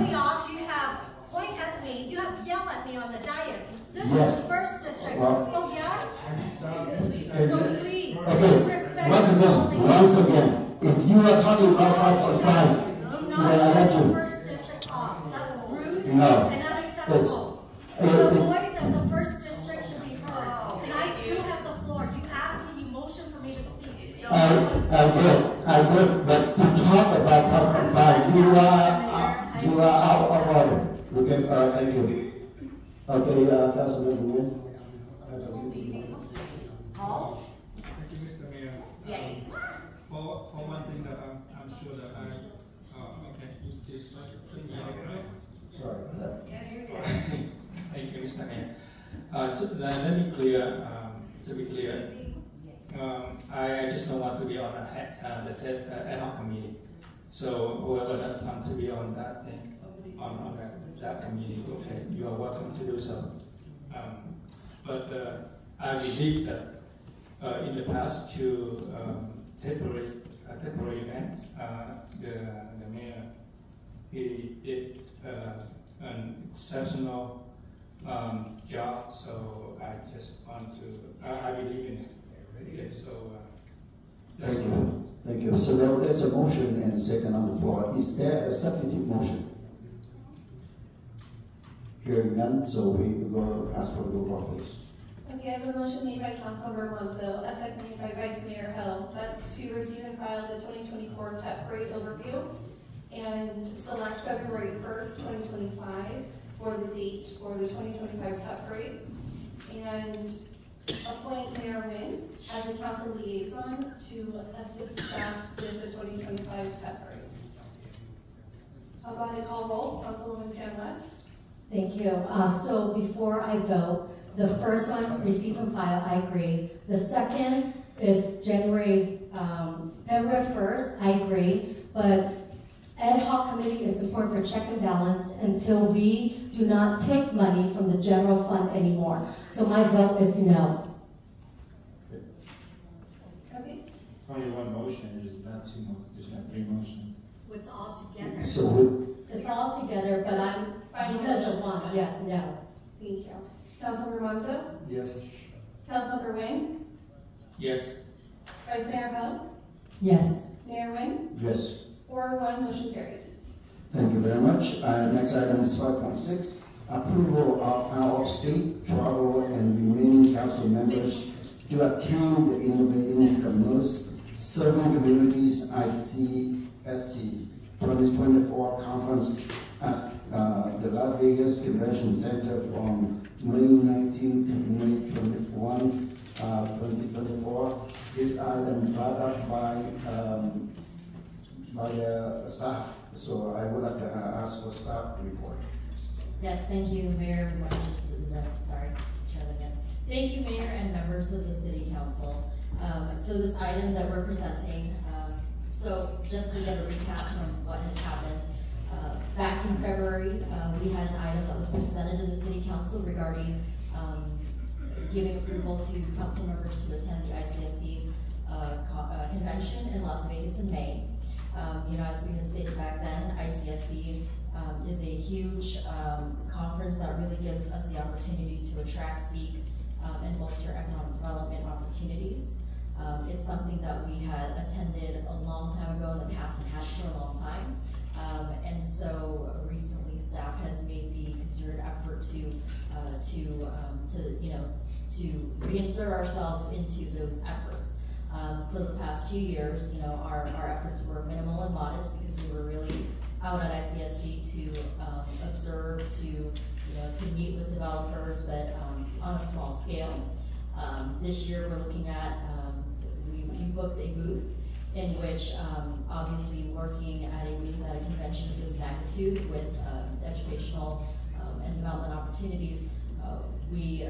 me off, you have point at me, you have yelled at me on the dais. This Yes. is first district. Well, oh, yes? Okay. So please, Okay, respect once again, if you are talking about 5.5, do you not are shut allowed the to. first district off. That's rude No. and unacceptable. The voice of the first district should be heard. And I still have the floor. You asked me, you motioned for me to speak. I did, but to talk about 5.5, you are out of order. Okay, thank you. Okay, Councilman Nguyen. Paul? Thank you, Mr. Mayor. For one thing that I'm sure that okay, you still right? Sorry. Thank you, Mr. Mayor. Let me clear, to be clear, I just don't want to be on the ad hoc committee. So whoever that to be on that thing, on that committee, okay, you are welcome to do so. But I believe that in the past two temporary events, the mayor he did an exceptional job. So I just want to I believe in it. Okay, so that's Thank you. Thank you. So there's a motion and second on the floor. Is there a substitute motion? Hearing none, so we go ask for the roll call, please. Okay, I have a motion made by Councilmember Monzo, a second made by Vice Mayor Hill. That's to receive and file the 2024 TEP Parade overview and select February 1st, 2025 for the date for the 2025 TEP Parade. And appoint Mayor Nguyen as a council liaison to assist staff with the 2025 TEP Parade. I'll go ahead and call roll. Councilwoman Pan West. Thank you. So before I vote, the first one, receive and file, I agree. The second is February 1st, I agree. But ad hoc committee is important for check and balance until we do not take money from the general fund anymore. So my vote is no. Okay. It's only one motion, there's not two motions, there's not three motions. It's all together. So It's all together, but because of one, yes, no. Thank you. Councilmember Monzo. Yes. Councilmember Nguyen. yes. Vice Mayor Hill. Yes. Mayor Nguyen. yes. 4-1, motion carried. Thank you very much. Next item is 5.6, approval of out-of-state travel and remaining council members to attend the Innovating Commerce Serving Communities ICSC 2024 conference at the Las Vegas Convention Center from May 19 to May 21, 2024. This item brought up by staff, so I would like to ask for staff report. Yes, thank you, Mayor. Sorry, try that again. Thank you, Mayor and members of the City Council. So this item that we're presenting, so just to get a recap from what has happened, back in February, we had an item that was presented to the City Council regarding giving approval to council members to attend the ICSC convention in Las Vegas in May. As we had stated back then, ICSC is a huge conference that really gives us the opportunity to attract, seek, and bolster economic development opportunities. It's something that we had attended a long time ago in the past and had for a long time. And so recently staff has made the concerted effort to reinsert ourselves into those efforts. So the past 2 years, our efforts were minimal and modest because we were really out at ICSC to observe, to meet with developers, but on a small scale. This year we're looking at, we've booked a booth in which obviously working at a booth at a convention of this magnitude with educational and development opportunities, we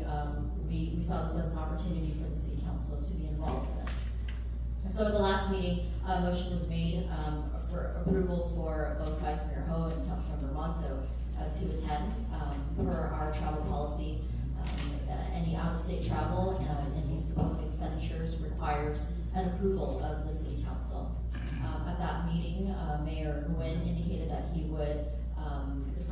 saw this as an opportunity for the City Council to be involved in this. And so at the last meeting, a motion was made for approval for both Vice Mayor Ho and Councilmember Monzo to attend. Per our travel policy, any out-of-state travel and use of public expenditures requires an approval of the City Council. At that meeting, Mayor Nguyen indicated that he would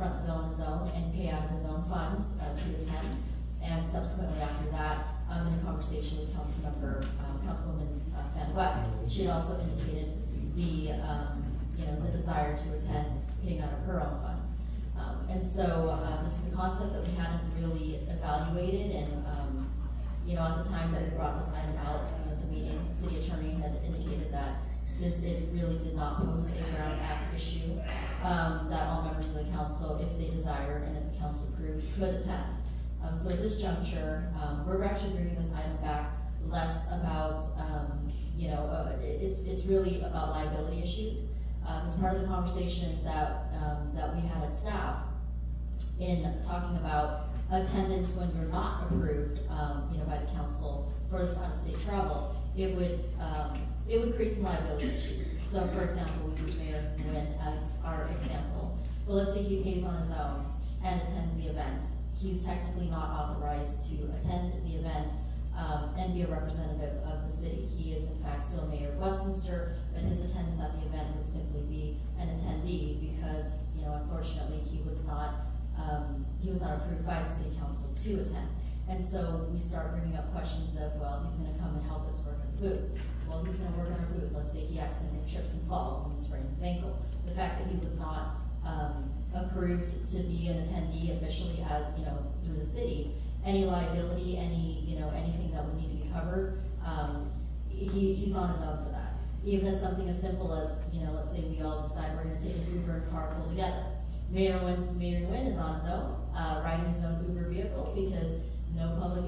front the bill on his own and pay out of his own funds to attend. And subsequently after that, in a conversation with Councilwoman Fan West, she had also indicated the the desire to attend, paying out of her own funds. And so this is a concept that we hadn't really evaluated, and at the time that we brought this item out at the meeting, the city attorney had indicated that since it really did not pose a Brown Act issue, that all members of the council, if they desired and if the council approved, could attend. So at this juncture, we're actually bringing this item back less about, it's really about liability issues. As part of the conversation that we had as staff in talking about attendance when you're not approved, by the council for this out-of-state travel, it would create some liability issues. So, for example, we use Mayor Nguyen as our example. Well, let's say he pays on his own and attends the event. He's technically not authorized to attend the event and be a representative of the city. He is, in fact, still Mayor of Westminster, but his attendance at the event would simply be an attendee because, unfortunately, he was not approved by the city council to attend. And so we start bringing up questions of, well, he's going to come and help us work on the booth. Well, he's going to work on our booth. Let's say he accidentally trips and falls and sprains his ankle. The fact that he was not approved to be an attendee officially as, through the city, any liability, anything that would need to be covered, he's on his own for that. Even as something as simple as, let's say we all decide we're going to take an Uber and carpool together. Mayor Nguyen is on his own, riding his own Uber vehicle because no public